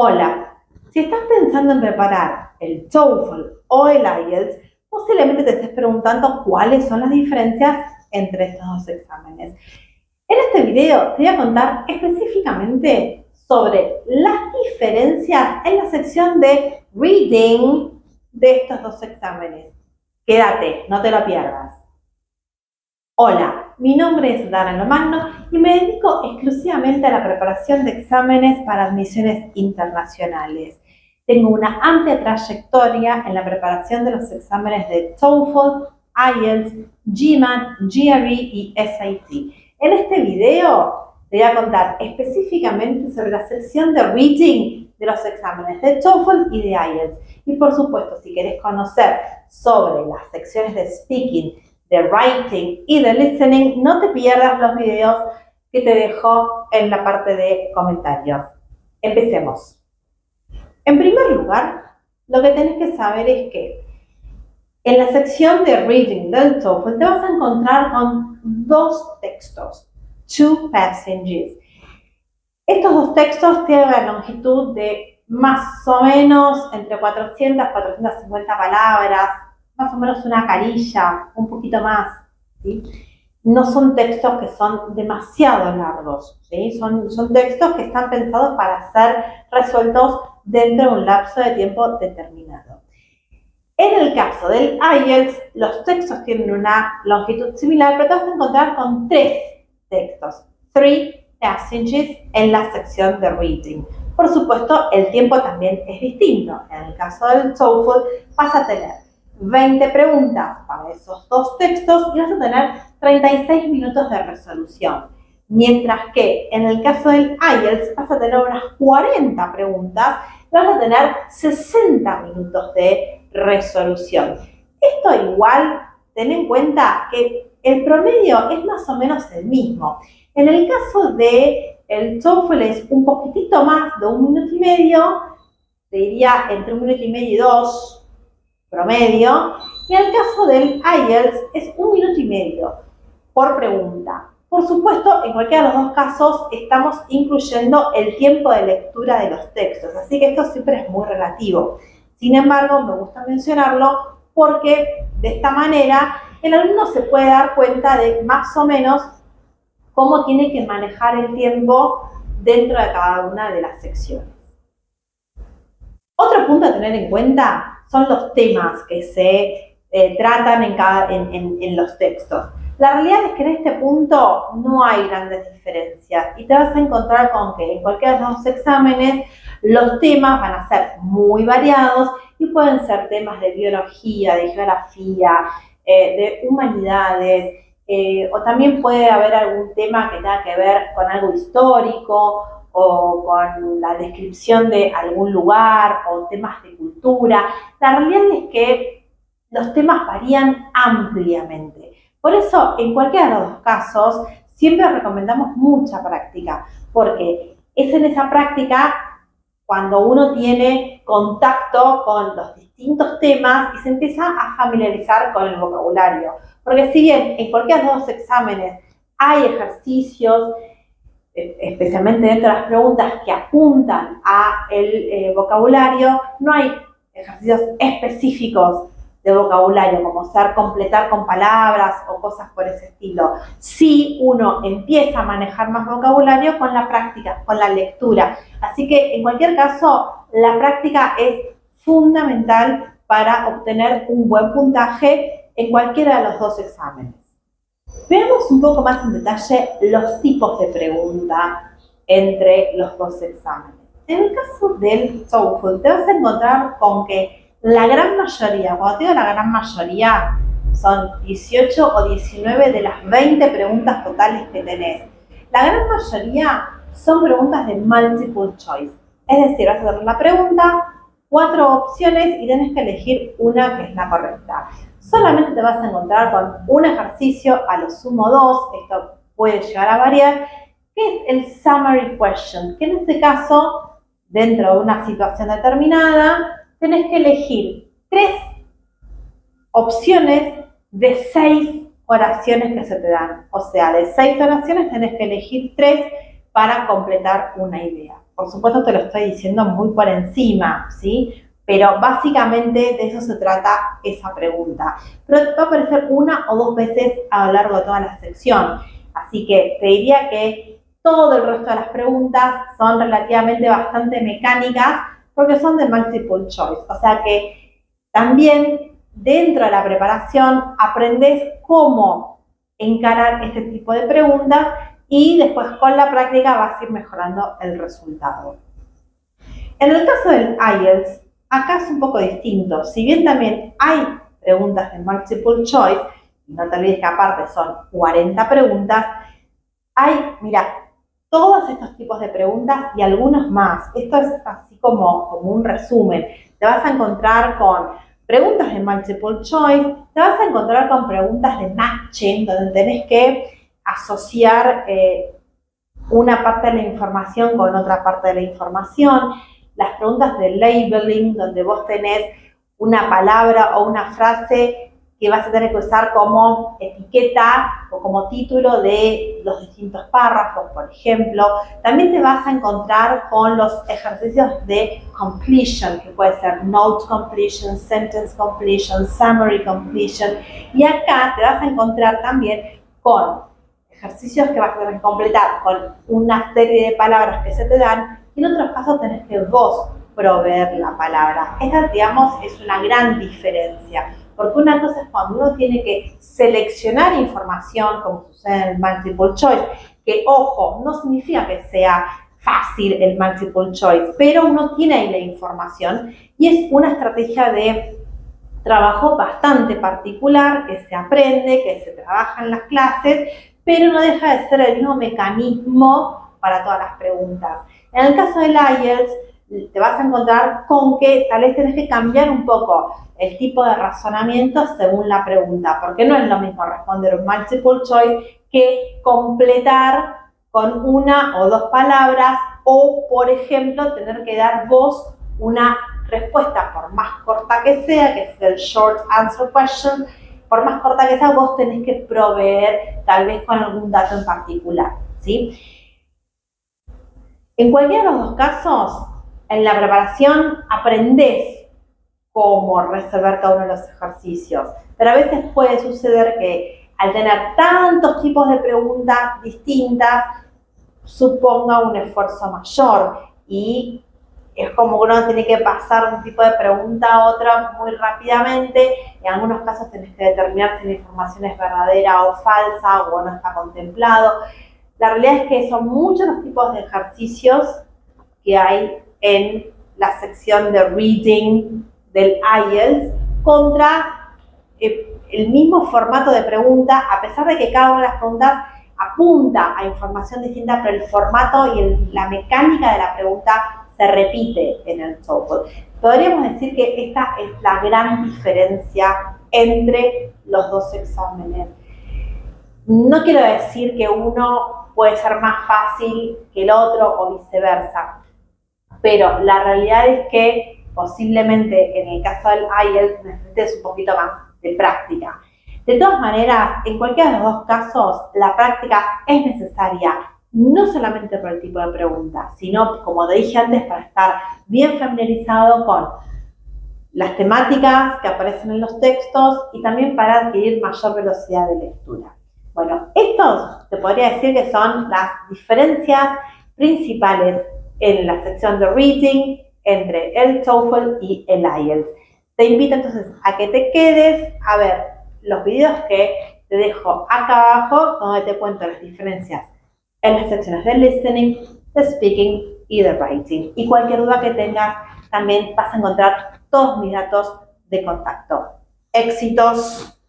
Hola, si estás pensando en preparar el TOEFL o el IELTS, posiblemente te estés preguntando cuáles son las diferencias entre estos dos exámenes. En este video te voy a contar específicamente sobre las diferencias en la sección de Reading de estos dos exámenes. Quédate, no te lo pierdas. Hola, mi nombre es Dana Lomagno y me dedico exclusivamente a la preparación de exámenes para admisiones internacionales. Tengo una amplia trayectoria en la preparación de los exámenes de TOEFL, IELTS, GMAT, GRE y SAT. En este video te voy a contar específicamente sobre la sección de Reading de los exámenes de TOEFL y de IELTS. Y por supuesto, si querés conocer sobre las secciones de Speaking, de Writing y de Listening, no te pierdas los videos que te dejo en la parte de comentarios. Empecemos. En primer lugar, lo que tenés que saber es que en la sección de Reading del TOEFL te vas a encontrar con dos textos, two passages. Estos dos textos tienen una longitud de más o menos entre 400 y 450 palabras, más o menos una carilla, un poquito más, ¿sí? No son textos que son demasiado largos, ¿sí? Son textos que están pensados para ser resueltos dentro de un lapso de tiempo determinado. En el caso del IELTS, los textos tienen una longitud similar, pero te vas a encontrar con tres textos, three passages, en la sección de Reading. Por supuesto, el tiempo también es distinto. En el caso del TOEFL, vas a tener 20 preguntas para esos dos textos y vas a tener 36 minutos de resolución. Mientras que en el caso del IELTS vas a tener unas 40 preguntas y vas a tener 60 minutos de resolución. Esto igual, ten en cuenta que el promedio es más o menos el mismo. En el caso del TOEFL es un poquitito más de 1 minuto y medio, te diría entre 1 minuto y medio y 2 promedio, y en el caso del IELTS es 1 minuto y medio por pregunta. Por supuesto, en cualquiera de los dos casos estamos incluyendo el tiempo de lectura de los textos, así que esto siempre es muy relativo. Sin embargo, me gusta mencionarlo porque de esta manera el alumno se puede dar cuenta de más o menos cómo tiene que manejar el tiempo dentro de cada una de las secciones. Otro punto a tener en cuenta son los temas que se tratan en los textos. La realidad es que en este punto no hay grandes diferencias y te vas a encontrar con que en cualquiera de los dos exámenes los temas van a ser muy variados y pueden ser temas de biología, de geografía, de humanidades, o también puede haber algún tema que tenga que ver con algo histórico o con la descripción de algún lugar o temas de cultura. La realidad es que los temas varían ampliamente. Por eso, en cualquiera de los dos casos, siempre recomendamos mucha práctica, porque es en esa práctica cuando uno tiene contacto con los distintos temas y se empieza a familiarizar con el vocabulario. Porque si bien en cualquiera de los dos exámenes hay ejercicios, especialmente dentro de las preguntas que apuntan a el vocabulario, no hay ejercicios específicos de vocabulario, como ser completar con palabras o cosas por ese estilo. Sí, uno empieza a manejar más vocabulario con la práctica, con la lectura. Así que, en cualquier caso, la práctica es fundamental para obtener un buen puntaje en cualquiera de los dos exámenes. Veamos un poco más en detalle los tipos de pregunta entre los dos exámenes. En el caso del TOEFL, te vas a encontrar con que la gran mayoría, cuando te digo la gran mayoría, son 18 o 19 de las 20 preguntas totales que tenés. La gran mayoría son preguntas de multiple choice. Es decir, vas a hacer la pregunta, 4 opciones y tenés que elegir una que es la correcta. Solamente te vas a encontrar con un ejercicio, a lo sumo 2, esto puede llegar a variar, que es el summary question, que en este caso, dentro de una situación determinada, tenés que elegir 3 opciones de 6 oraciones que se te dan. O sea, de 6 oraciones tenés que elegir 3 para completar una idea. por supuesto te lo estoy diciendo muy por encima, ¿sí? Pero básicamente de eso se trata esa pregunta. Pero va a aparecer una o dos veces a lo largo de toda la sección. Así que te diría que todo el resto de las preguntas son relativamente bastante mecánicas porque son de multiple choice. O sea que también dentro de la preparación aprendes cómo encarar este tipo de preguntas y después con la práctica vas a ir mejorando el resultado. En el caso del IELTS, acá es un poco distinto. Si bien también hay preguntas de multiple choice, y no te olvides que aparte son 40 preguntas, hay, mira, todos estos tipos de preguntas y algunos más. Esto es así como un resumen. Te vas a encontrar con preguntas de multiple choice, te vas a encontrar con preguntas de matching, donde tenés que asociar una parte de la información con otra parte de la información, las preguntas de labeling, donde vos tenés una palabra o una frase que vas a tener que usar como etiqueta o como título de los distintos párrafos, por ejemplo. También te vas a encontrar con los ejercicios de completion, que puede ser note completion, sentence completion, summary completion. Y acá te vas a encontrar también con ejercicios que vas a tener que completar con una serie de palabras que se te dan, y en otros casos tenés que vos proveer la palabra. Esta, digamos, es una gran diferencia, porque una cosa es cuando uno tiene que seleccionar información, como sucede en el multiple choice, que, ojo, no significa que sea fácil el multiple choice, pero uno tiene ahí la información y es una estrategia de trabajo bastante particular que se aprende, que se trabaja en las clases, pero no deja de ser el mismo mecanismo para todas las preguntas. En el caso del IELTS, te vas a encontrar con que tal vez tenés que cambiar un poco el tipo de razonamiento según la pregunta, porque no es lo mismo responder un multiple choice que completar con una o dos palabras o, por ejemplo, tener que dar vos una respuesta, por más corta que sea, que es el short answer question, por más corta que sea, vos tenés que proveer tal vez con algún dato en particular, ¿sí? En cualquiera de los dos casos, en la preparación aprendés cómo resolver cada uno de los ejercicios, pero a veces puede suceder que al tener tantos tipos de preguntas distintas, suponga un esfuerzo mayor y es como que uno tiene que pasar de un tipo de pregunta a otra muy rápidamente. En algunos casos tenés que determinar si la información es verdadera o falsa o no está contemplado. La realidad es que son muchos los tipos de ejercicios que hay en la sección de reading del IELTS contra el mismo formato de pregunta, a pesar de que cada una de las preguntas apunta a información distinta, pero el formato y la mecánica de la pregunta se repite en el TOEFL. Podríamos decir que esta es la gran diferencia entre los dos exámenes. No quiero decir que uno puede ser más fácil que el otro o viceversa, pero la realidad es que posiblemente en el caso del IELTS necesites un poquito más de práctica. De todas maneras, en cualquiera de los dos casos, la práctica es necesaria, no solamente por el tipo de pregunta, sino, como te dije antes, para estar bien familiarizado con las temáticas que aparecen en los textos y también para adquirir mayor velocidad de lectura. Bueno, estos te podría decir que son las diferencias principales en la sección de reading entre el TOEFL y el IELTS. Te invito entonces a que te quedes a ver los videos que te dejo acá abajo, donde te cuento las diferencias en las secciones de listening, de speaking y de writing. Y cualquier duda que tengas, también vas a encontrar todos mis datos de contacto. ¡Éxitos!